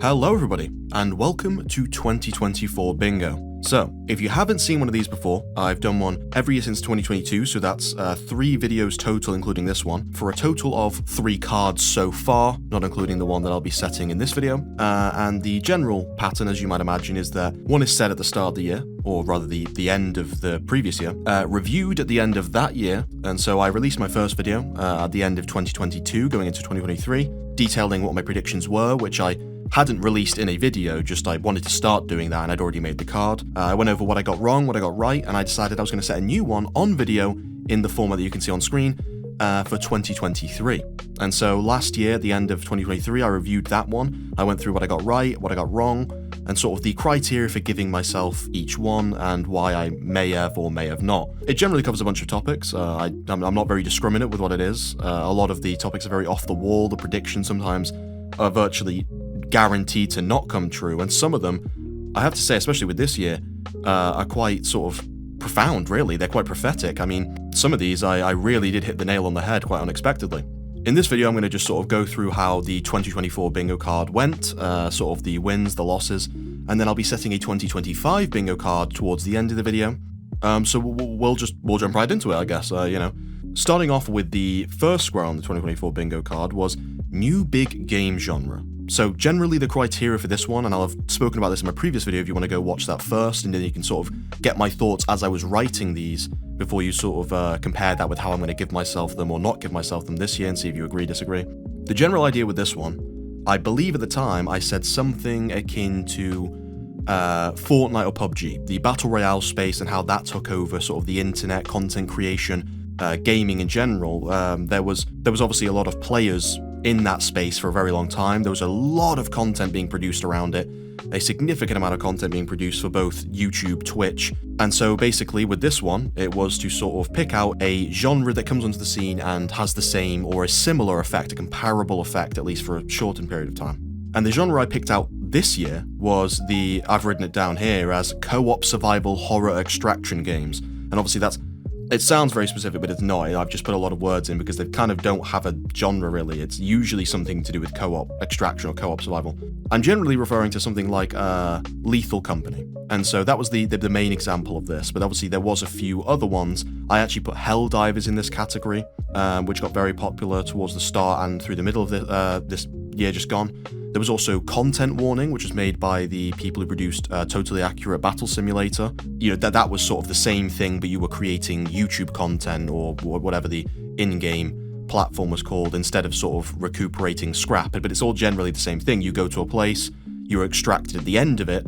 Hello everybody, and welcome to 2024 Bingo. So, if you haven't seen one of these before, I've done one every year since 2022, so that's 3 videos total including this one, for a total of 3 cards so far, not including the one that I'll be setting in this video. And the general pattern, as you might imagine, is that one is set at the start of the year, or rather the end of the previous year, reviewed at the end of that year, and so I released my first video at the end of 2022, going into 2023, detailing what my predictions were, which I hadn't released in a video, just I wanted to start doing that and I'd already made the card. I went over what I got wrong, what I got right, and I decided I was going to set a new one on video in the format that you can see on screen for 2023. And so last year, at the end of 2023, I reviewed that one. I went through what I got right, what I got wrong, and sort of the criteria for giving myself each one and why I may have or may have not. It generally covers a bunch of topics. I'm not very discriminate with what it is. A lot of the topics are very off the wall. The predictions sometimes are virtually guaranteed to not come true, and some of them, I have to say, especially with this year, are quite sort of profound, really. They're quite prophetic. I mean, some of these I really did hit the nail on the head quite unexpectedly. In this video, I'm going to just sort of go through how the 2024 bingo card went, sort of the wins, the losses, and then I'll be setting a 2025 bingo card towards the end of the video. So we'll jump right into it, I guess. Starting off with the first square on the 2024 bingo card was new big game genre. So generally the criteria for this one, and I'll have spoken about this in my previous video if you want to go watch that first, and then you can sort of get my thoughts as I was writing these before you sort of compare that with how I'm going to give myself them or not give myself them this year and see if you agree, disagree. The general idea with this one, I believe at the time I said something akin to Fortnite or PUBG, the Battle Royale space and how that took over sort of the internet, content creation, gaming in general. There was obviously a lot of players in that space for a very long time. There was a lot of content being produced around it, a significant amount of content being produced for both YouTube, Twitch, and so basically with this one, it was to sort of pick out a genre that comes onto the scene and has the same or a similar effect, a comparable effect, at least for a shortened period of time. And the genre I picked out this year was I've written it down here as co-op survival horror extraction games, and obviously it sounds very specific, but it's not. I've just put a lot of words in because they kind of don't have a genre, really. It's usually something to do with co-op extraction or co-op survival. I'm generally referring to something like Lethal Company. And so that was the main example of this, but obviously there was a few other ones. I actually put Helldivers in this category, which got very popular towards the start and through the middle of this year just gone. There was also Content Warning, which was made by the people who produced Totally Accurate Battle Simulator. That was sort of the same thing, but you were creating YouTube content or whatever the in-game platform was called, instead of sort of recuperating scrap. But it's all generally the same thing. You go to a place, you're extracted at the end of it,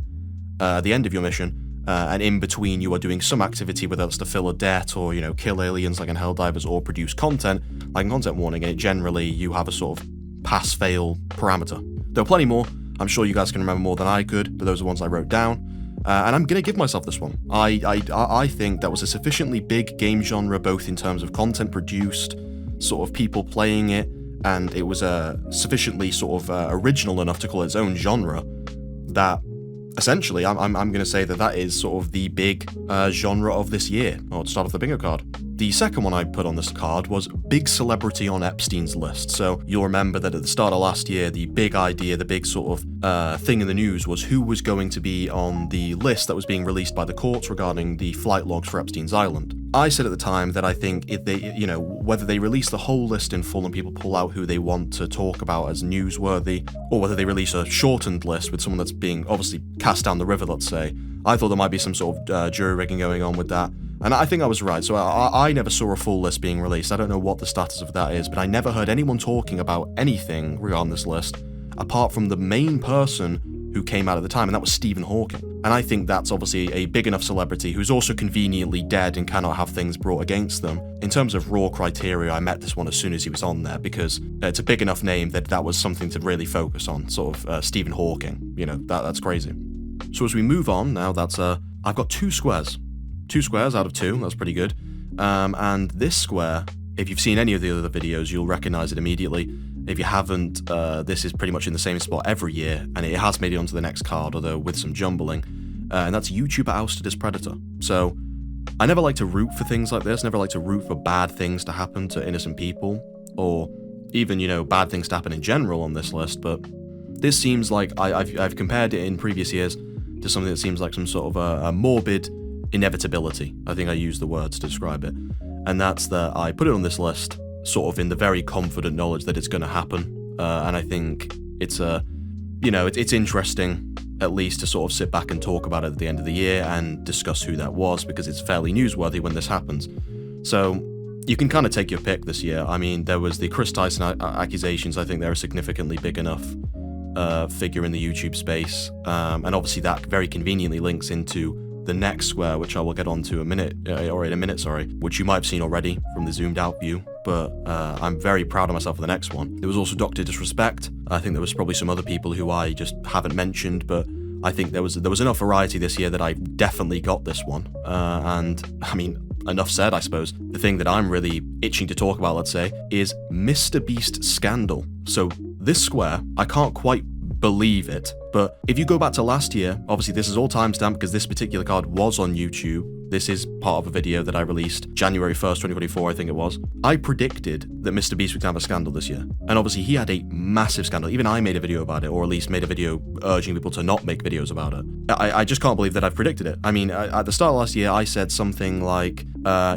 the end of your mission, and in between you are doing some activity, whether it's to fill a debt or, kill aliens like in Helldivers or produce content like in Content Warning, and generally you have a sort of pass-fail parameter. There are plenty more. I'm sure you guys can remember more than I could, but those are the ones I wrote down. And I'm going to give myself this one. I think that was a sufficiently big game genre, both in terms of content produced, sort of people playing it, and it was sufficiently sort of original enough to call it its own genre, that essentially I'm going to say that is sort of the big genre of this year, or to start off the bingo card. The second one I put on this card was big celebrity on Epstein's List. So you'll remember that at the start of last year, the big idea, the big sort of thing in the news was who was going to be on the list that was being released by the courts regarding the flight logs for Epstein's Island. I said at the time that I think if they, whether they release the whole list in full and people pull out who they want to talk about as newsworthy, or whether they release a shortened list with someone that's being obviously cast down the river, let's say, I thought there might be some sort of jury rigging going on with that. And I think I was right, so I never saw a full list being released. I don't know what the status of that is, but I never heard anyone talking about anything regarding this list, apart from the main person who came out at the time, and that was Stephen Hawking. And I think that's obviously a big enough celebrity who's also conveniently dead and cannot have things brought against them. In terms of raw criteria, I met this one as soon as he was on there, because it's a big enough name that was something to really focus on, sort of Stephen Hawking. That's crazy. So as we move on, now that's, I've got 2 squares. 2 squares out of 2, that's pretty good. And this square, if you've seen any of the other videos, you'll recognize it immediately. If you haven't, this is pretty much in the same spot every year, and it has made it onto the next card, although with some jumbling. And that's YouTuber Ard This Predator. So, I never like to root for things like this, never like to root for bad things to happen to innocent people, or even, bad things to happen in general on this list, but this seems like I've compared it in previous years to something that seems like some sort of a morbid inevitability. I think I used the words to describe it. And that's that I put it on this list sort of in the very confident knowledge that it's going to happen. And I think it's it's interesting at least to sort of sit back and talk about it at the end of the year and discuss who that was, because it's fairly newsworthy when this happens. So you can kind of take your pick this year. I mean, there was the Chris Tyson accusations. I think they're a significantly big enough figure in the YouTube space. And obviously that very conveniently links into the next square, which I will get on to in a minute, which you might have seen already from the zoomed out view, but I'm very proud of myself for the next one. There was also Dr. Disrespect. I think there was probably some other people who I just haven't mentioned, but I think there was enough variety this year that I definitely got this one. And I mean, enough said, I suppose. The thing that I'm really itching to talk about, let's say, is Mr. Beast scandal. So this square, I can't quite believe it, but if you go back to last year, obviously this is all timestamped because this particular card was on YouTube. This is part of a video that I released January 1st, 2024, I think it was. I predicted that Mr. Beast would have a scandal this year. And obviously he had a massive scandal. Even I made a video about it, or at least made a video urging people to not make videos about it. I just can't believe that I've predicted it. I mean, at the start of last year, I said something like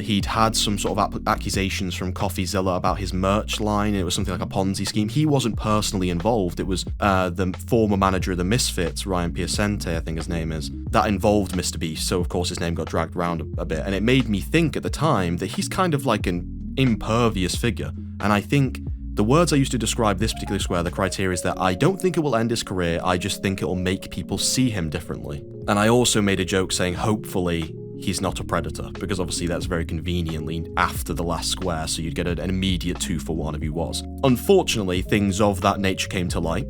he'd had some sort of accusations from CoffeeZilla about his merch line. It was something like a Ponzi scheme. He wasn't personally involved. It was the former manager of the Misfits, Ryan Piacente, I think his name is, that involved Mr. Beast. So, of course, his name got dragged around a bit. And it made me think at the time that he's kind of like an impervious figure. And I think the words I used to describe this particular square, the criteria, is that I don't think it will end his career. I just think it will make people see him differently. And I also made a joke saying, hopefully, he's not a predator, because obviously that's very conveniently after the last square, so you'd get an immediate 2-for-1 if he was. Unfortunately, things of that nature came to light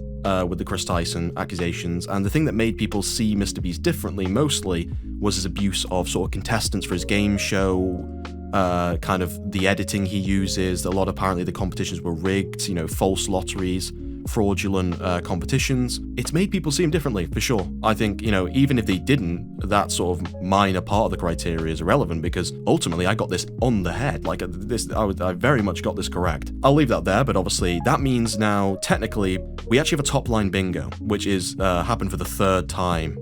with the Chris Tyson accusations, and the thing that made people see Mr. Beast differently mostly was his abuse of sort of contestants for his game show, kind of the editing he uses. A lot, apparently the competitions were rigged, false lotteries, fraudulent competitions. It's made people see him differently, for sure. I think, even if they didn't, that sort of minor part of the criteria is irrelevant, because ultimately I got this on the head. Like I very much got this correct. I'll leave that there, but obviously that means now, technically, we actually have a top line bingo, which is happened for the third time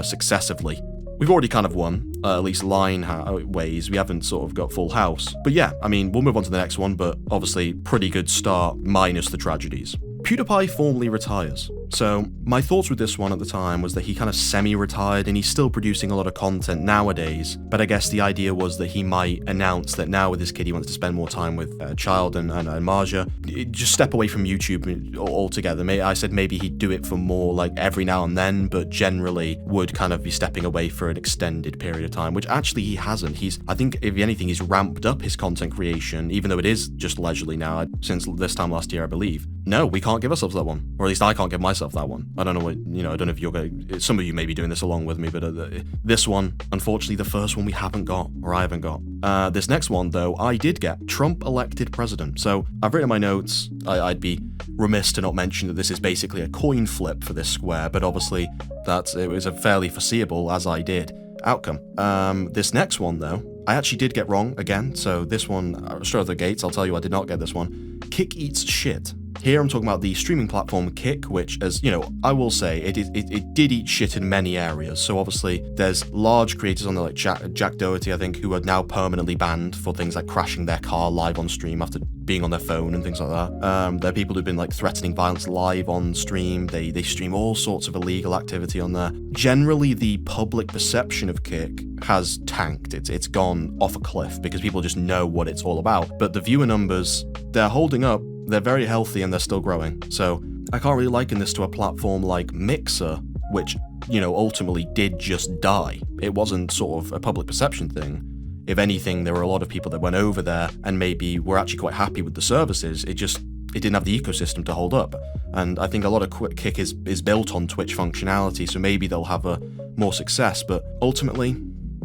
successively. We've already kind of won, at least line ways. We haven't sort of got full house. But yeah, I mean, we'll move on to the next one, but obviously pretty good start, minus the tragedies. PewDiePie formally retires. So my thoughts with this one at the time was that he kind of semi-retired, and he's still producing a lot of content nowadays, but I guess the idea was that he might announce that now with his kid he wants to spend more time with Child and Marja, just step away from YouTube altogether. I said maybe he'd do it for more like every now and then, but generally would kind of be stepping away for an extended period of time, which actually he hasn't. I think if anything, he's ramped up his content creation, even though it is just leisurely now, since this time last year, I believe. No, we can't give ourselves that one, or at least I can't give myself that one. I don't know what, I don't know if you're going, some of you may be doing this along with me, but this one, unfortunately, the first one we haven't got, or I haven't got. This next one, though, I did get. Trump elected president. So I've written in my notes, I'd be remiss to not mention that this is basically a coin flip for this square, but obviously it was a fairly foreseeable, as I did, outcome. This next one, though, I actually did get wrong again. So this one, straight out the gates, I'll tell you I did not get this one. Kick eats shit. Here I'm talking about the streaming platform Kick, which, as I will say, it did eat shit in many areas. So obviously there's large creators on there like Jack Doherty, I think, who are now permanently banned for things like crashing their car live on stream after being on their phone and things like that. There are people who've been like threatening violence live on stream. They stream all sorts of illegal activity on there. Generally, the public perception of Kick has tanked. It's gone off a cliff because people just know what it's all about. But the viewer numbers, they're holding up. They're very healthy and they're still growing. So I can't really liken this to a platform like Mixer, which, ultimately did just die. It wasn't sort of a public perception thing. If anything, there were a lot of people that went over there and maybe were actually quite happy with the services. It didn't have the ecosystem to hold up. And I think a lot of Kick is built on Twitch functionality, so maybe they'll have a more success. But ultimately,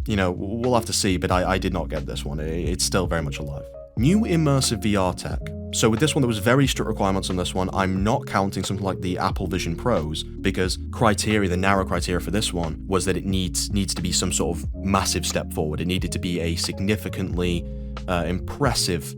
we'll have to see. But I did not get this one. It's still very much alive. New immersive VR tech. So with this one, there was very strict requirements on this one. I'm not counting something like the Apple Vision Pros, because the narrow criteria for this one was that it needs to be some sort of massive step forward. It needed to be a significantly impressive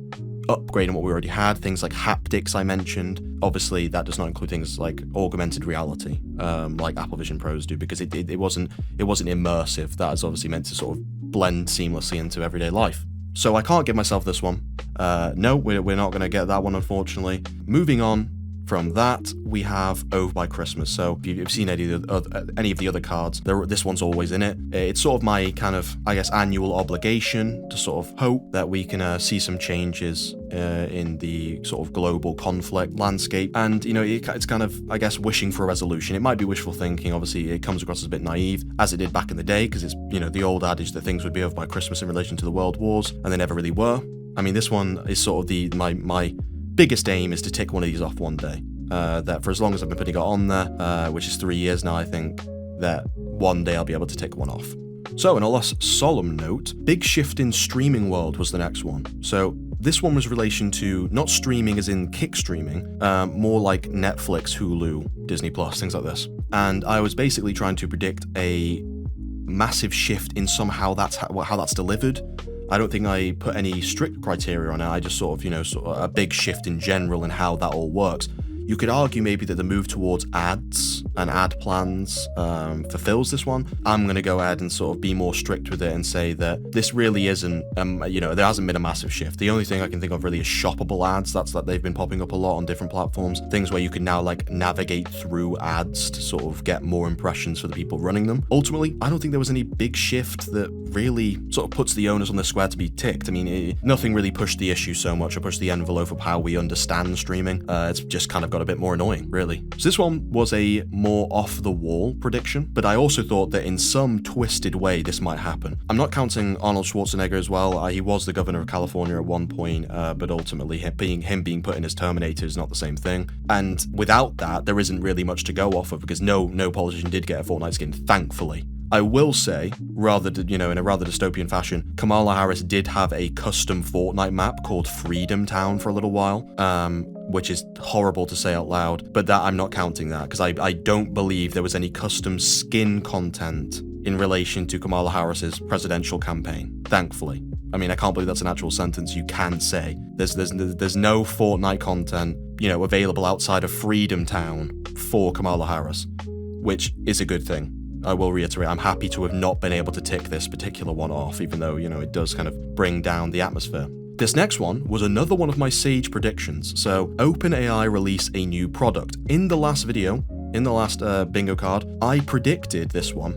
upgrading what we already had, things like haptics I mentioned. Obviously, that does not include things like augmented reality, like Apple Vision Pros do, because it wasn't immersive. That is obviously meant to sort of blend seamlessly into everyday life. So I can't give myself this one. No, we're not going to get that one, unfortunately. Moving on from that, we have Over by Christmas. So if you've seen any of the other cards, this one's always in it. It's sort of my kind of, I guess, annual obligation to sort of hope that we can see some changes in the sort of global conflict landscape. And, you know, it's kind of, I guess, wishing for a resolution. It might be wishful thinking. Obviously, it comes across as a bit naive, as it did back in the day, because it's, you know, the old adage that things would be over by Christmas in relation to the world wars, and they never really were. I mean, this one is sort of my biggest aim is to tick one of these off one day. That for as long as I've been putting it on there, which is 3 years now, I think, that one day I'll be able to tick one off. So, in a less solemn note, big shift in streaming world was the next one. So, this one was relation to not streaming as in kick streaming, more like Netflix, Hulu, Disney Plus, things like this. And I was basically trying to predict a massive shift in somehow how that's delivered. I don't think I put any strict criteria on it. I just sort of, you know, sort of a big shift in general and how that all works. You could argue maybe that the move towards ads and ad plans fulfills this one. I'm going to go ahead and sort of be more strict with it and say that this really isn't, you know, there hasn't been a massive shift. The only thing I can think of really is shoppable ads. That's that they've been popping up a lot on different platforms. Things where you can now like navigate through ads to sort of get more impressions for the people running them. Ultimately, I don't think there was any big shift that really sort of puts the onus on the square to be ticked. I mean, nothing really pushed the issue so much or pushed the envelope of how we understand streaming. It's just kind of got a bit more annoying, really. So this one was a more off-the-wall prediction, but I also thought that in some twisted way this might happen. I'm not counting Arnold Schwarzenegger as well. He was the governor of California at one point, but ultimately him being put in as Terminator is not the same thing. And without that, there isn't really much to go off of, because no politician did get a Fortnite skin, thankfully. I will say, in a rather dystopian fashion, Kamala Harris did have a custom Fortnite map called Freedom Town for a little while, which is horrible to say out loud, but that I'm not counting that, because I don't believe there was any custom skin content in relation to Kamala Harris's presidential campaign, thankfully. I mean, I can't believe that's an actual sentence you can say. There's no Fortnite content, you know, available outside of Freedom Town for Kamala Harris, which is a good thing. I will reiterate, I'm happy to have not been able to tick this particular one off, even though, you know, it does kind of bring down the atmosphere. This next one was another one of my sage predictions. So, OpenAI release a new product. In the last video, in the last bingo card, I predicted this one,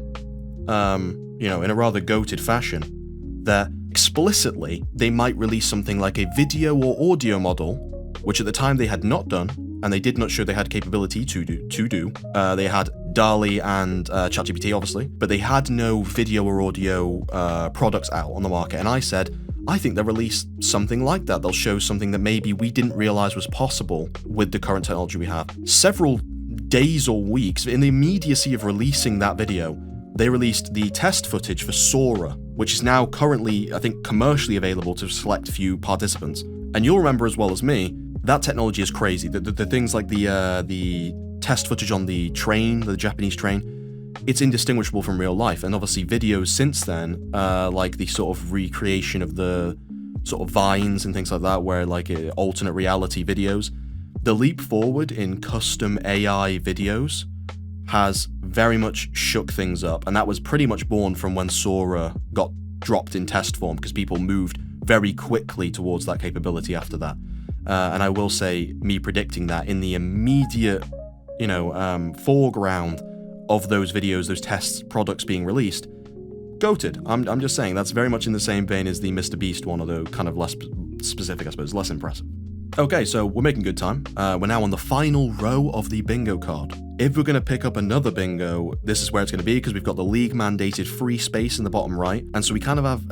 you know, in a rather goated fashion, that explicitly they might release something like a video or audio model, which at the time they had not done, and they did not show they had capability to do. They had DALL-E and ChatGPT, obviously, but they had no video or audio products out on the market. And I said, I think they'll release something like that. They'll show something that maybe we didn't realize was possible with the current technology we have. Several days or weeks, in the immediacy of releasing that video, they released the test footage for Sora, which is now currently, I think, commercially available to a select few participants. And you'll remember as well as me, that technology is crazy. The things like the test footage on the train, the Japanese train, it's indistinguishable from real life. And obviously videos since then, like the sort of recreation of the sort of vines and things like that, where like alternate reality videos, the leap forward in custom AI videos has very much shook things up. And that was pretty much born from when Sora got dropped in test form, because people moved very quickly towards that capability after that. And I will say, me predicting that in the immediate, foreground of those videos, those test products being released, goated. I'm just saying, that's very much in the same vein as the Mr. Beast one, although kind of less specific, I suppose, less impressive. Okay, so we're making good time. We're now on the final row of the bingo card. If we're going to pick up another bingo, this is where it's going to be, because we've got the league-mandated free space in the bottom right, and so we kind of have,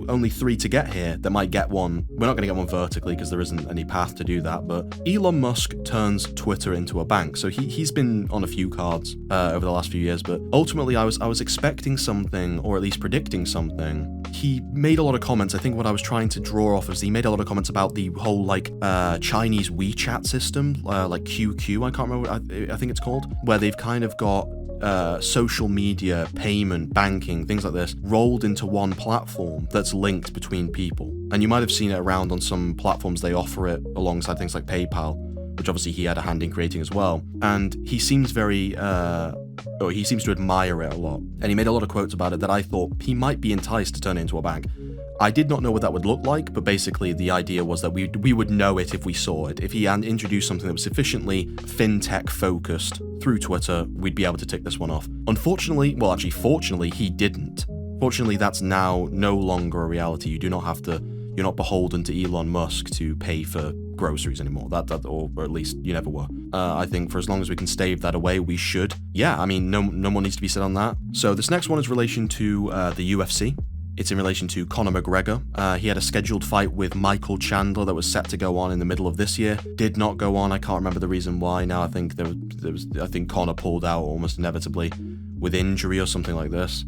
only 3 to get here that might get one. We're not going to get one vertically, because there isn't any path to do that, but Elon Musk turns Twitter into a bank. So he's been on a few cards over the last few years, but ultimately I was expecting something, or at least predicting something. He made a lot of comments. I think what I was trying to draw off is he made a lot of comments about the whole, Chinese WeChat system, like QQ, I can't remember, I think it's called, where they've kind of got social media, payment, banking, things like this, rolled into one platform that's linked between people. And you might have seen it around on some platforms. They offer it alongside things like PayPal, which obviously he had a hand in creating as well. And he seems he seems to admire it a lot. And he made a lot of quotes about it that I thought he might be enticed to turn it into a bank. I did not know what that would look like, but basically the idea was that we would know it if we saw it. If he had introduced something that was sufficiently fintech focused through Twitter, we'd be able to tick this one off. Unfortunately, well actually fortunately, he didn't. Fortunately, that's now no longer a reality. You're not beholden to Elon Musk to pay for groceries anymore. Or at least you never were. I think for as long as we can stave that away, we should. Yeah, I mean, no more needs to be said on that. So this next one is in relation to the UFC. It's in relation to Conor McGregor. He had a scheduled fight with Michael Chandler that was set to go on in the middle of this year. Did not go on. I can't remember the reason why now. I think I think Conor pulled out almost inevitably with injury or something like this.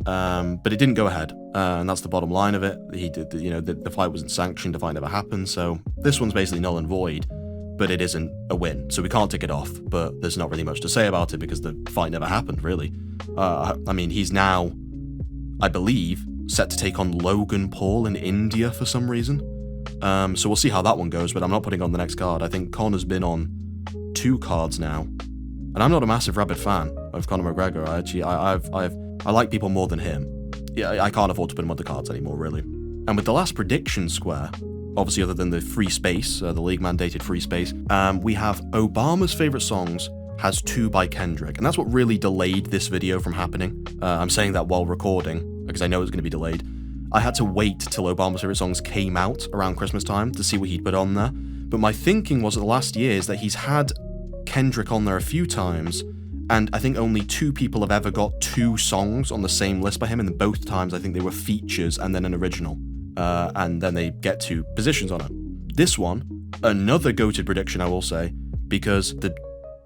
But it didn't go ahead, and that's the bottom line of it. He did, the fight wasn't sanctioned, the fight never happened, so this one's basically null and void, but it isn't a win, so we can't tick it off, but there's not really much to say about it because the fight never happened, really. I mean, he's now, I believe, set to take on Logan Paul in India for some reason, so we'll see how that one goes, but I'm not putting on the next card. I think Conor's been on 2 cards now, and I'm not a massive rabid fan of Conor McGregor. I like people more than him. Yeah, I can't afford to put him on the cards anymore, really. And with the last prediction square, obviously other than the free space, the league-mandated free space, we have Obama's favorite songs has 2 by Kendrick. And that's what really delayed this video from happening. I'm saying that while recording, because I know it's going to be delayed. I had to wait till Obama's favorite songs came out around Christmas time to see what he'd put on there. But my thinking was that the last year is that he's had Kendrick on there a few times, and I think only 2 people have ever got 2 songs on the same list by him, and both times I think they were features and then an original, and then they get 2 positions on it. This one, another goated prediction, I will say, because the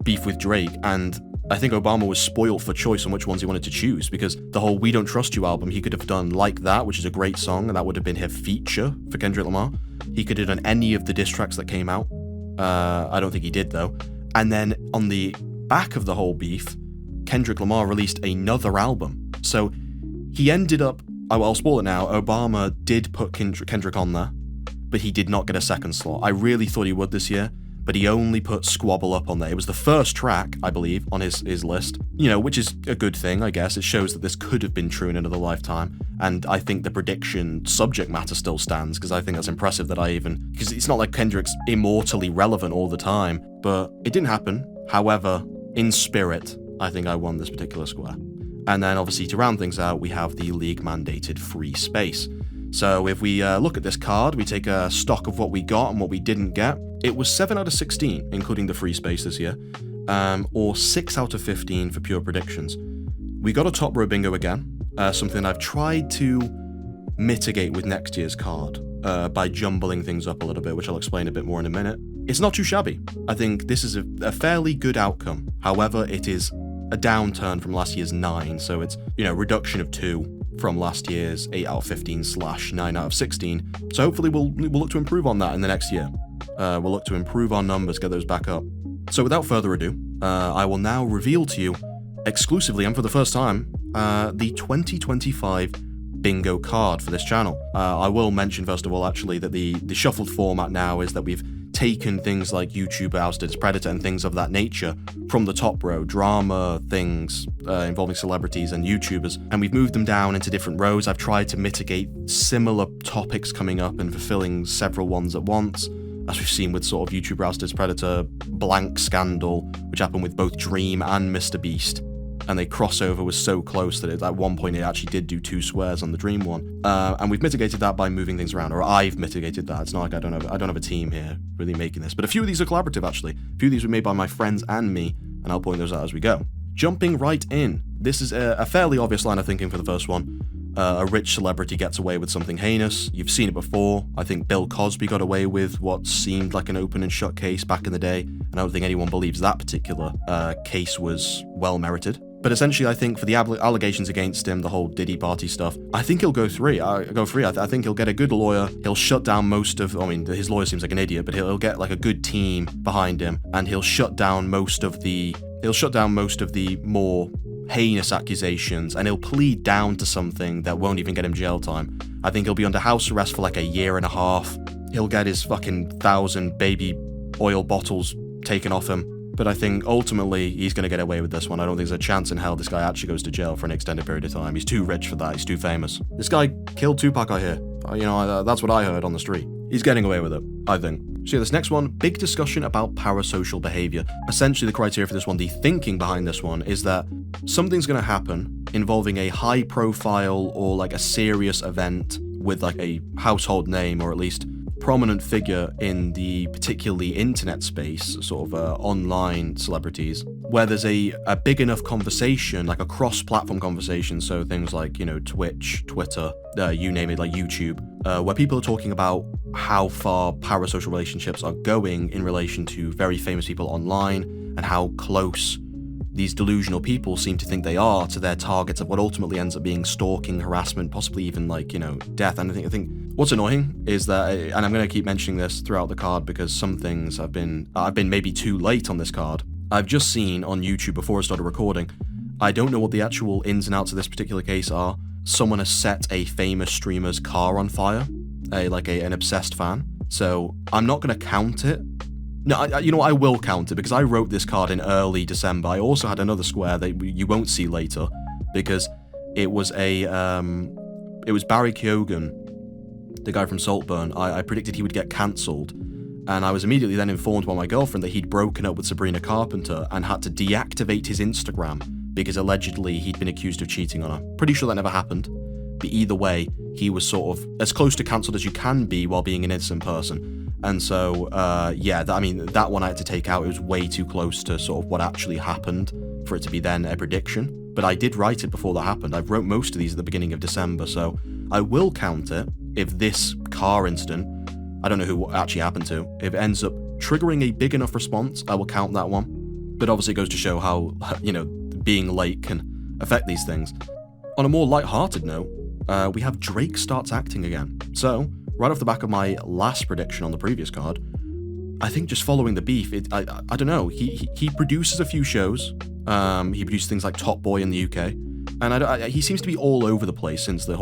beef with Drake, and I think Obama was spoiled for choice on which ones he wanted to choose, because the whole We Don't Trust You album, he could have done Like That, which is a great song, and that would have been his feature for Kendrick Lamar. He could have done any of the diss tracks that came out. I don't think he did, though. And then on the back of the whole beef, Kendrick Lamar released another album. So he ended up, I'll spoil it now, Obama did put Kendrick on there, but he did not get a second slot. I really thought he would this year, but he only put Squabble Up on there. It was the first track, I believe, on his list, which is a good thing, I guess. It shows that this could have been true in another lifetime, and I think the prediction subject matter still stands, because I think that's impressive that because it's not like Kendrick's immortally relevant all the time, but it didn't happen. However, in spirit, I think I won this particular square. And then obviously to round things out, we have the league-mandated free space. So if we look at this card, we take a stock of what we got and what we didn't get. It was 7 out of 16, including the free space this year, or 6 out of 15 for pure predictions. We got a top row bingo again, something I've tried to mitigate with next year's card by jumbling things up a little bit, which I'll explain a bit more in a minute. It's not too shabby. I think this is a fairly good outcome. However, it is a downturn from last year's 9, so it's, reduction of 2 from last year's 8 out of 15 / 9 out of 16. So hopefully we'll look to improve on that in the next year. We'll look to improve our numbers, get those back up. So without further ado, I will now reveal to you, exclusively and for the first time, the 2025 bingo card for this channel. I will mention first of all actually that the shuffled format now is that we've taken things like YouTuber, Ard This Predator and things of that nature from the top row, drama things involving celebrities and YouTubers, and we've moved them down into different rows. I've tried to mitigate similar topics coming up and fulfilling several ones at once, as we've seen with sort of YouTuber Ard This Predator blank scandal, which happened with both Dream and Mr. Beast. And the crossover was so close that at one point it actually did do 2 squares on the Dream one. And we've mitigated that by moving things around, or I've mitigated that. It's not like I don't have a team here really making this. But a few of these are collaborative, actually. A few of these were made by my friends and me, and I'll point those out as we go. Jumping right in. This is a fairly obvious line of thinking for the first one. A rich celebrity gets away with something heinous. You've seen it before. I think Bill Cosby got away with what seemed like an open and shut case back in the day, and I don't think anyone believes that particular case was well merited. But essentially, I think for the allegations against him, the whole Diddy party stuff, I think he'll go free. I think he'll get a good lawyer. He'll shut down most of, his lawyer seems like an idiot, but he'll get like a good team behind him, and he'll shut down most of the more heinous accusations, and he'll plead down to something that won't even get him jail time. I think he'll be under house arrest for like a year and a half. He'll get his fucking 1,000 baby oil bottles taken off him. But I think ultimately he's going to get away with this one. I don't think there's a chance in hell this guy actually goes to jail for an extended period of time. He's too rich for that. He's too famous. This guy killed Tupac, I hear. That's what I heard on the street. He's getting away with it, I think. So yeah, this next one, big discussion about parasocial behavior. Essentially, the criteria for this one, the thinking behind this one, is that something's going to happen involving a high profile or like a serious event with like a household name, or at least prominent figure in the particularly internet space, sort of online celebrities, where there's a big enough conversation, like a cross-platform conversation, so things like, Twitch, Twitter, you name it, like YouTube, where people are talking about how far parasocial relationships are going in relation to very famous people online, and how close these delusional people seem to think they are to their targets of what ultimately ends up being stalking, harassment, possibly even death. And I think what's annoying is that, and I'm going to keep mentioning this throughout the card because some things I've been maybe too late on this card. I've just seen on YouTube before I started recording, I don't know what the actual ins and outs of this particular case are. Someone has set a famous streamer's car on fire, an obsessed fan. So I'm not going to count it. No, I will count it because I wrote this card in early December. I also had another square that you won't see later because it was Barry Keoghan, the guy from Saltburn. I predicted he would get cancelled, and I was immediately then informed by my girlfriend that he'd broken up with Sabrina Carpenter and had to deactivate his Instagram because allegedly he'd been accused of cheating on her. Pretty sure that never happened, but either way, he was sort of as close to cancelled as you can be while being an innocent person. And so, that one I had to take out. It was way too close to sort of what actually happened for it to be then a prediction. But I did write it before that happened. I wrote most of these at the beginning of December, so I will count it if this car incident, I don't know who actually happened to, if it ends up triggering a big enough response, I will count that one. But obviously it goes to show how, being late can affect these things. On a more light-hearted note, we have Drake starts acting again. So, right off the back of my last prediction on the previous card, I think just following the beef, I don't know, he produces a few shows. He produced things like Top Boy in the UK, and he seems to be all over the place since the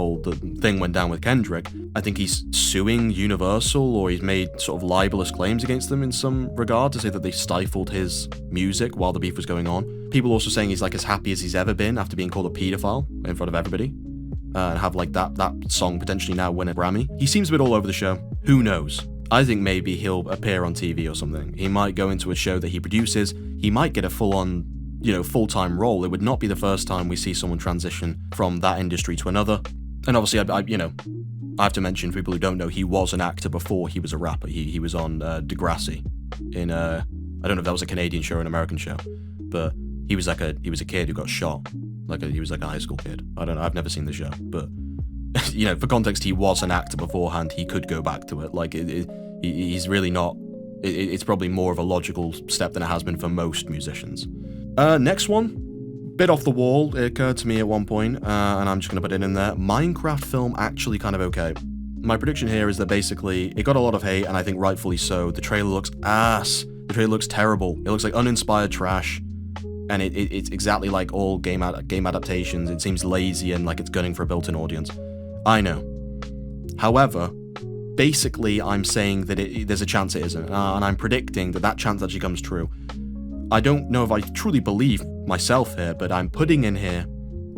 thing went down with Kendrick. I think he's suing Universal, or he's made sort of libelous claims against them in some regard to say that they stifled his music while the beef was going on. People also saying he's like as happy as he's ever been after being called a paedophile in front of everybody. And have like that song potentially now win a Grammy. He seems a bit all over the show. Who knows? I think maybe he'll appear on TV or something. He might go into a show that he produces. He might get a full-on, full-time role. It would not be the first time we see someone transition from that industry to another. And obviously, I have to mention, for people who don't know, he was an actor before he was a rapper. He was on Degrassi in I don't know if that was a Canadian show or an American show, but he was a kid who got shot. He was like a high school kid. I don't know, I've never seen the show, but for context, he was an actor beforehand. He could go back to it. He's really not. It's probably more of a logical step than it has been for most musicians. Next one, bit off the wall. It occurred to me at one point, and I'm just gonna put it in there. Minecraft film actually kind of okay. My prediction here is that basically it got a lot of hate, and I think rightfully so. The trailer looks ass. The trailer looks terrible. It looks like uninspired trash. And it's exactly like all game adaptations. It seems lazy and like it's gunning for a built-in audience. I know. However, basically I'm saying that there's a chance it isn't, and I'm predicting that chance actually comes true. I don't know if I truly believe myself here, but I'm putting in here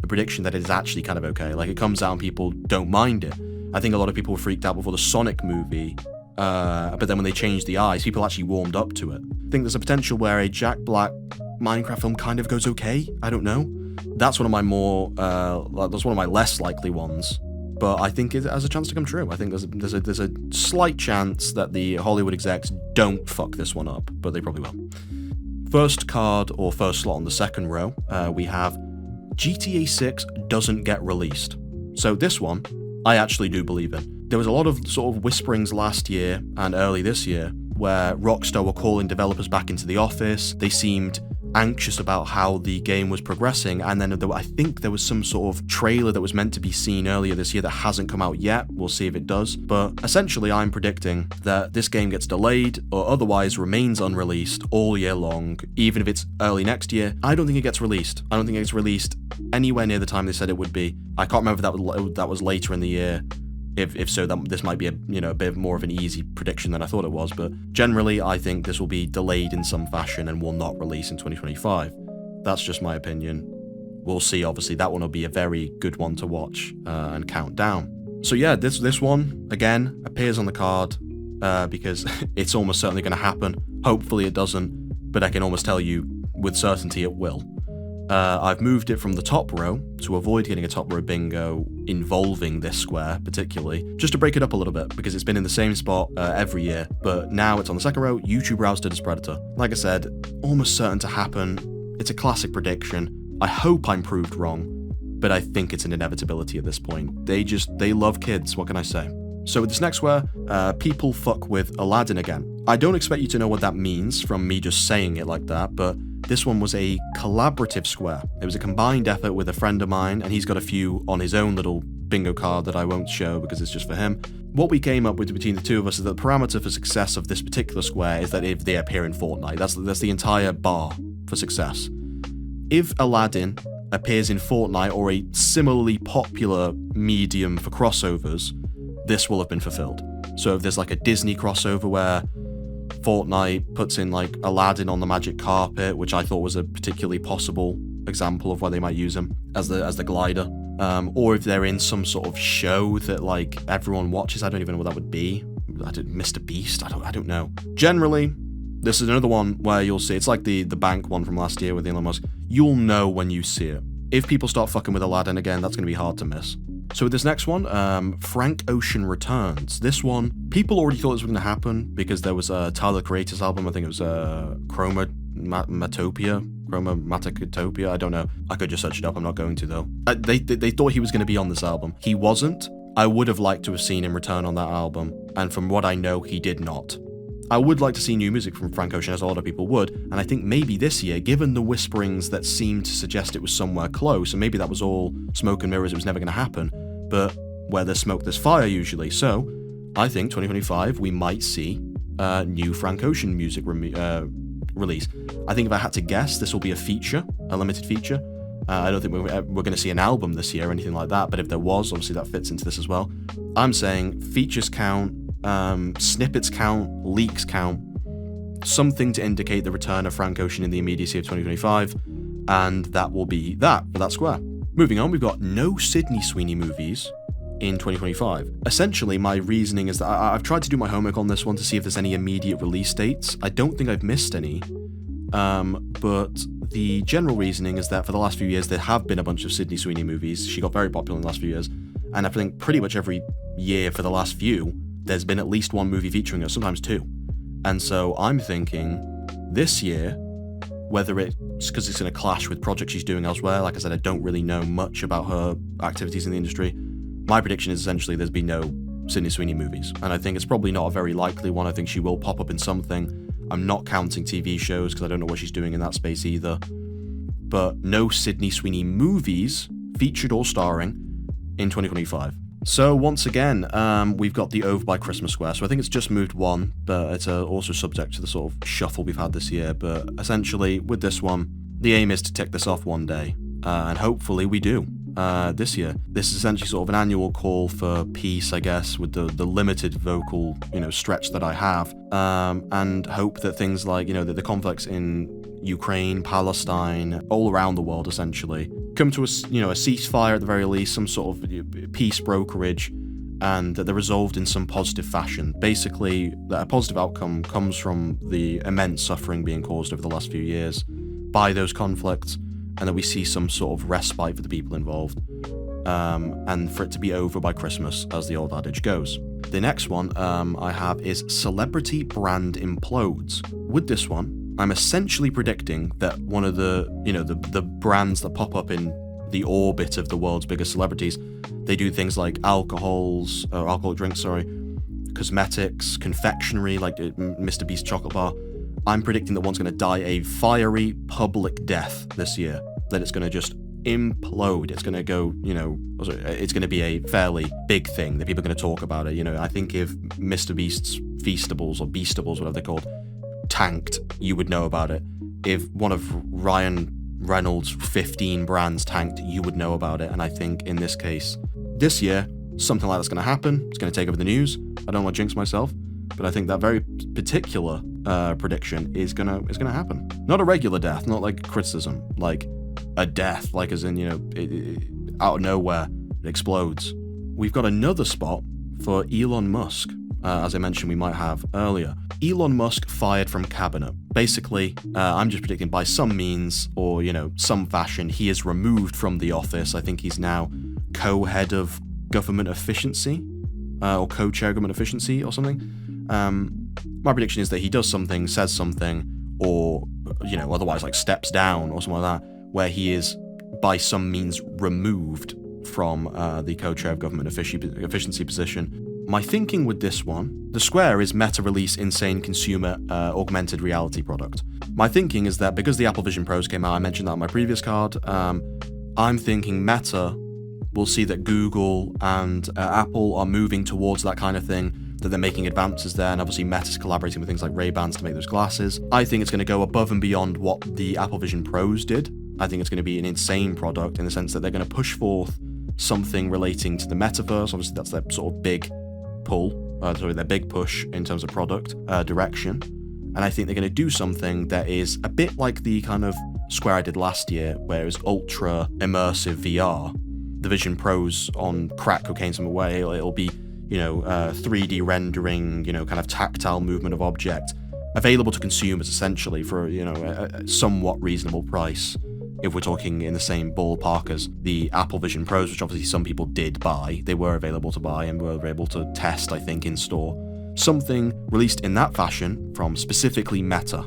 the prediction that it is actually kind of okay. Like, it comes out and people don't mind it. I think a lot of people were freaked out before the Sonic movie, but then when they changed the eyes, people actually warmed up to it. I think there's a potential where a Jack Black Minecraft film kind of goes okay. I don't know. That's one of my that's one of my less likely ones, but I think it has a chance to come true. I think there's a slight chance that the Hollywood execs don't fuck this one up, but they probably will. First card, or first slot on the second row, we have GTA 6 doesn't get released. So this one, I actually do believe in. There was a lot of sort of whisperings last year and early this year where Rockstar were calling developers back into the office. They seemed anxious about how the game was progressing, and then I think there was some sort of trailer that was meant to be seen earlier this year that hasn't come out yet. We'll see if it does, but essentially I'm predicting that this game gets delayed or otherwise remains unreleased all year long, even if it's early next year. I don't think it gets released. I don't think it gets released anywhere near the time they said it would be. I can't remember if that was later in the year. If so, this might be a bit more of an easy prediction than I thought it was, but generally I think this will be delayed in some fashion and will not release in 2025. That's just my opinion. We'll see. Obviously, that one will be a very good one to watch and count down. So yeah, this one again appears on the card because it's almost certainly going to happen. Hopefully it doesn't, but I can almost tell you with certainty it will. I've moved it from the top row to avoid getting a top row bingo involving this square particularly, just to break it up a little bit because it's been in the same spot every year, but now it's on the second row. YouTube Ard This Predator. Like I said, almost certain to happen. It's a classic prediction. I hope I'm proved wrong, but I think it's an inevitability at this point. They love kids, what can I say? So with this next square, people fuck with Aladdin again. I don't expect you to know what that means from me just saying it like that, but this one was a collaborative square. It was a combined effort with a friend of mine, and he's got a few on his own little bingo card that I won't show because it's just for him. What we came up with between the two of us is that the parameter for success of this particular square is that if they appear in Fortnite, that's the entire bar for success. If Aladdin appears in Fortnite or a similarly popular medium for crossovers, this will have been fulfilled. So if there's like a Disney crossover where Fortnite puts in like Aladdin on the magic carpet, which I thought was a particularly possible example of why they might use him as the glider, or if they're in some sort of show that like everyone watches. I don't even know what that would be. Mr. Beast. I don't know. Generally, this is another one where you'll see. It's like the bank one from last year with Elon Musk. You'll know when you see it. If people start fucking with Aladdin again, that's going to be hard to miss. So with this next one, Frank Ocean returns. This one, people already thought this was going to happen because there was a Tyler Creator's album. I think it was Chromatopia. I don't know. I could just search it up. I'm not going to though. They thought he was going to be on this album. He wasn't. I would have liked to have seen him return on that album, and from what I know, he did not. I would like to see new music from Frank Ocean, as a lot of people would, and I think maybe this year, given the whisperings that seemed to suggest it was somewhere close, and maybe that was all smoke and mirrors, it was never going to happen, but where there's smoke, there's fire usually, so I think 2025 we might see new Frank Ocean music release. I think if I had to guess, this will be a limited feature. I don't think we're going to see an album this year or anything like that, but if there was, obviously that fits into this as well. I'm saying features count, snippets count, leaks count, something to indicate the return of Frank Ocean in the immediacy of 2025, and that will be that for that square. Moving on, we've got no Sydney Sweeney movies in 2025. Essentially, my reasoning is that I've tried to do my homework on this one to see if there's any immediate release dates. I don't think I've missed any, but the general reasoning is that for the last few years there have been a bunch of Sydney Sweeney movies. She got very popular in the last few years, and I think pretty much every year for the last few there's been at least one movie featuring her, sometimes two. And so I'm thinking this year, whether it's because it's going to clash with projects she's doing elsewhere, like I said, I don't really know much about her activities in the industry. My prediction is essentially there's been no Sydney Sweeney movies, and I think it's probably not a very likely one. I think she will pop up in something. I'm not counting TV shows because I don't know what she's doing in that space either. But no Sydney Sweeney movies, featured or starring, in 2025. So once again, we've got the Over by Christmas square. So I think it's just moved one, but it's also subject to the sort of shuffle we've had this year. But essentially, with this one, the aim is to tick this off one day, and hopefully we do this year. This is essentially sort of an annual call for peace, I guess, with the limited vocal, stretch that I have, and hope that things like, the conflicts in Ukraine, Palestine, all around the world, essentially, come to a ceasefire at the very least, some sort of peace brokerage, and that they're resolved in some positive fashion. Basically, that a positive outcome comes from the immense suffering being caused over the last few years by those conflicts, and that we see some sort of respite for the people involved, and for it to be over by Christmas, as the old adage goes. The next one I have is Celebrity Brand Implodes. With this one, I'm essentially predicting that one of the brands that pop up in the orbit of the world's biggest celebrities, they do things like alcoholic drinks, cosmetics, confectionery, like Mr. Beast chocolate bar, I'm predicting that one's going to die a fiery public death this year, that it's going to just implode. It's going to go, it's going to be a fairly big thing that people are going to talk about it. I think if Mr. Beast's Feastables or Beastables, whatever they're called, tanked, you would know about it. If one of Ryan Reynolds' 15 brands tanked, you would know about it. And I think in this case, this year, something like that's going to happen. It's going to take over the news. I don't want to jinx myself, but I think that very particular prediction is gonna happen. Not a regular death, not like criticism, like a death, like as in, out of nowhere, it explodes. We've got another spot for Elon Musk. As I mentioned, we might have earlier. Elon Musk fired from cabinet. Basically, I'm just predicting by some means or, some fashion, he is removed from the office. I think he's now co-head of government efficiency, or co-chair government efficiency or something. My prediction is that he does something, says something, or, otherwise like steps down or something like that, where he is by some means removed from the co-chair of government efficiency position. My thinking with this one, the square is Meta release insane consumer augmented reality product. My thinking is that because the Apple Vision Pros came out, I mentioned that on my previous card, I'm thinking Meta will see that Google and Apple are moving towards that kind of thing, that they're making advances there, and obviously Meta's collaborating with things like Ray-Bans to make those glasses. I think it's going to go above and beyond what the Apple Vision Pros did. I think it's going to be an insane product in the sense that they're going to push forth something relating to the metaverse. Obviously, that's their sort of big pull, their big push in terms of product direction. And I think they're going to do something that is a bit like the kind of Square I did last year, where it was ultra immersive VR. The Vision Pros on crack cocaine some way. It'll be, 3D rendering, kind of tactile movement of object available to consumers essentially for, a somewhat reasonable price. If we're talking in the same ballpark as the Apple Vision Pros, which obviously some people did buy, they were available to buy and were able to test, I think, in store. Something released in that fashion from specifically Meta.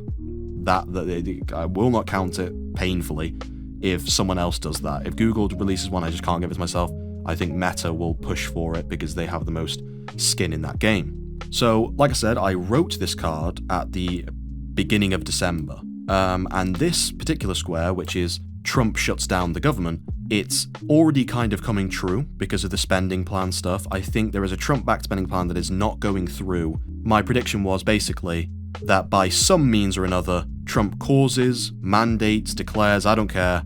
That I will not count it painfully if someone else does that. If Google releases one, I just can't give it to myself. I think Meta will push for it because they have the most skin in that game. So, like I said, I wrote this card at the beginning of December. And this particular square, which is Trump shuts down the government, it's already kind of coming true because of the spending plan stuff. I think there is a Trump-backed spending plan that is not going through. My prediction was basically that by some means or another, Trump causes, mandates, declares, I don't care,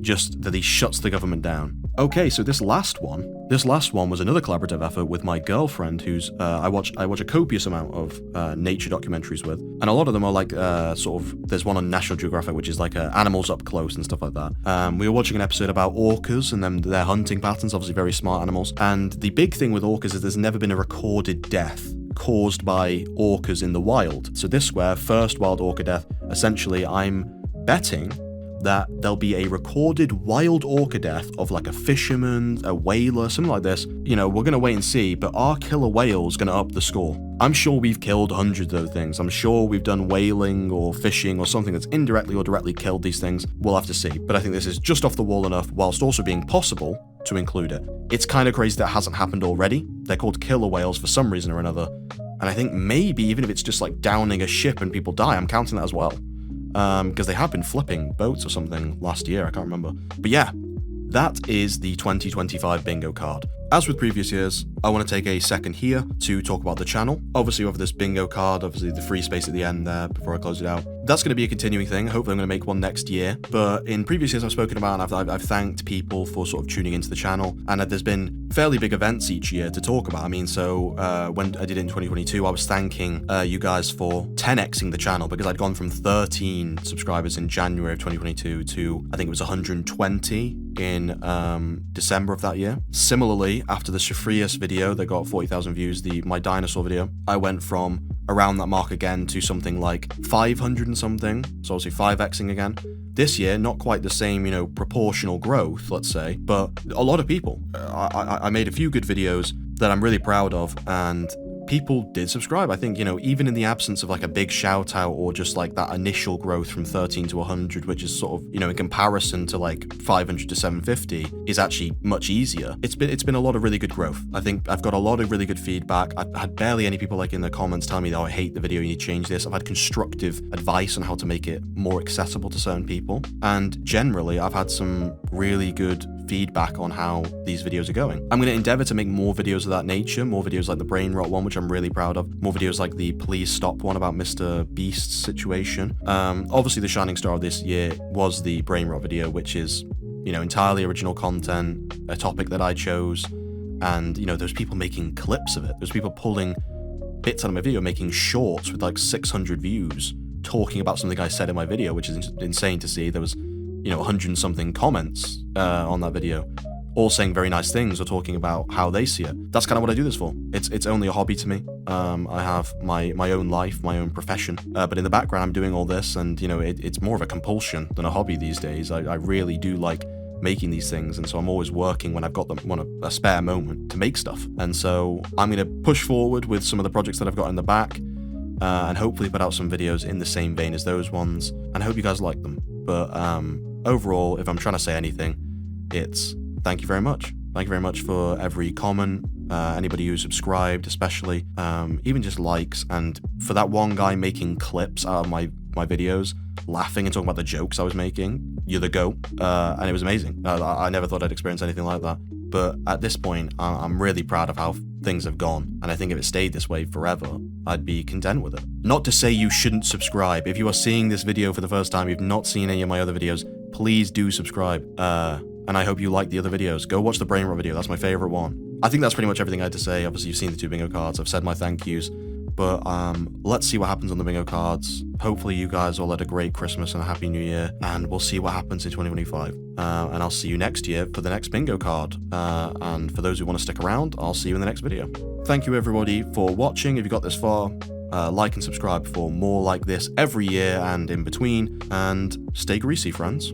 just that he shuts the government down. Okay, so this last one was another collaborative effort with my girlfriend, who's I watch a copious amount of nature documentaries with, and a lot of them are like there's one on National Geographic which is like animals up close and stuff like that. We were watching an episode about orcas and their hunting patterns, obviously very smart animals, and the big thing with orcas is there's never been a recorded death caused by orcas in the wild. So this square, first wild orca death, essentially I'm betting that there'll be a recorded wild orca death of like a fisherman, a whaler, something like this. We're going to wait and see, but our killer whale's going to up the score. I'm sure we've killed hundreds of things. I'm sure we've done whaling or fishing or something that's indirectly or directly killed these things. We'll have to see. But I think this is just off the wall enough, whilst also being possible to include it. It's kind of crazy that hasn't happened already. They're called killer whales for some reason or another. And I think maybe even if it's just like downing a ship and people die, I'm counting that as well. Because they have been flipping boats or something last year, I can't remember. But yeah, that is the 2025 bingo card. As with previous years, I want to take a second here to talk about the channel. Obviously, over this bingo card, obviously the free space at the end there before I close it out. That's going to be a continuing thing. Hopefully, I'm going to make one next year. But in previous years, I've spoken about and I've thanked people for sort of tuning into the channel. And there's been fairly big events each year to talk about. I mean, so when I did it in 2022, I was thanking you guys for 10xing the channel because I'd gone from 13 subscribers in January of 2022 to, I think it was 120 in December of that year. Similarly, after the Shafrius video that got 40,000 views, my dinosaur video, I went from around that mark again to something like 500 and something, so obviously 5xing again. This year, not quite the same, proportional growth, let's say, but a lot of people. I made a few good videos that I'm really proud of, and people did subscribe. I think, even in the absence of like a big shout out or just like that initial growth from 13 to 100, which is sort of, in comparison to like 500 to 750 is actually much easier. It's been a lot of really good growth. I think I've got a lot of really good feedback. I've had barely any people like in the comments telling me, oh, I hate the video, you need to change this. I've had constructive advice on how to make it more accessible to certain people. And generally, I've had some really good feedback on how these videos are going. I'm going to endeavor to make more videos of that nature, more videos like the brain rot one, which I'm really proud of, more videos like the please stop one about Mr. Beast's situation. Obviously the shining star of this year was the brain rot video, which is, entirely original content, a topic that I chose, and, there's people making clips of it. There's people pulling bits out of my video, making shorts with like 600 views, talking about something I said in my video, which is insane to see. There was 100 and something comments on that video, all saying very nice things or talking about how they see it. That's kind of what I do this for. It's only a hobby to me. I have my own life, my own profession, but in the background I'm doing all this, and it's more of a compulsion than a hobby these days. I really do like making these things, and so I'm always working when I've got a spare moment to make stuff. And so I'm going to push forward with some of the projects that I've got in the back, and hopefully put out some videos in the same vein as those ones, and I hope you guys like them. But overall, if I'm trying to say anything, it's thank you very much. Thank you very much for every comment, anybody who subscribed, especially, even just likes, and for that one guy making clips out of my videos, laughing and talking about the jokes I was making. You're the GOAT, and it was amazing. I never thought I'd experience anything like that. But at this point, I'm really proud of how things have gone, and I think if it stayed this way forever, I'd be content with it. Not to say you shouldn't subscribe. If you are seeing this video for the first time, you've not seen any of my other videos, please do subscribe. And I hope you like the other videos. Go watch the brain rot video, that's my favorite one. I think that's pretty much everything I had to say. Obviously, you've seen the 2 bingo cards, I've said my thank yous, but let's see what happens on the bingo cards. Hopefully you guys all had a great Christmas and a happy new year, and we'll see what happens in 2025. And I'll see you next year for the next bingo card. And for those who want to stick around, I'll see you in the next video. Thank you everybody for watching. If you got this far, like and subscribe for more like this every year and in between, and stay greasy, friends.